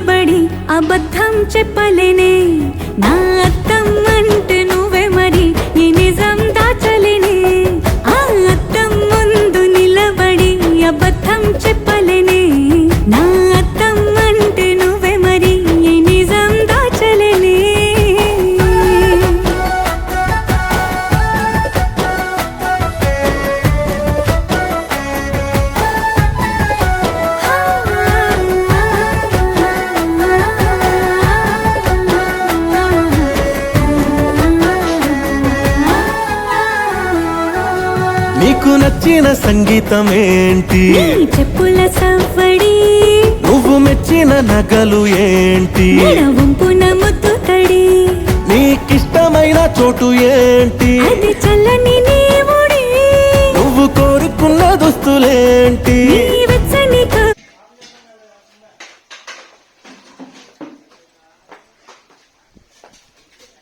నిలబడి అబద్ధం చెప్పలేనే నా అద్దం అంటే నువ్వే మరి ఈ నిజం దాచలేనే ఆ అద్దం ముందు నిలబడి అబద్ధం చెప్పలేనే నా అద్దం అంటే నువ్వే మరి ఈ నిజం దాచలేనే నీకు నచ్చిన సంగీతం ఏంటి చెప్పుల సవ్వడి నువ్వు మెచ్చిన నగలు ఏంటి వంపున ముత్తు తడి నీకిష్టమైన చోటు ఏంటి అది చల్లని నీ ఒడి నువ్వు కోరుకున్న దుస్తులేంటి నీ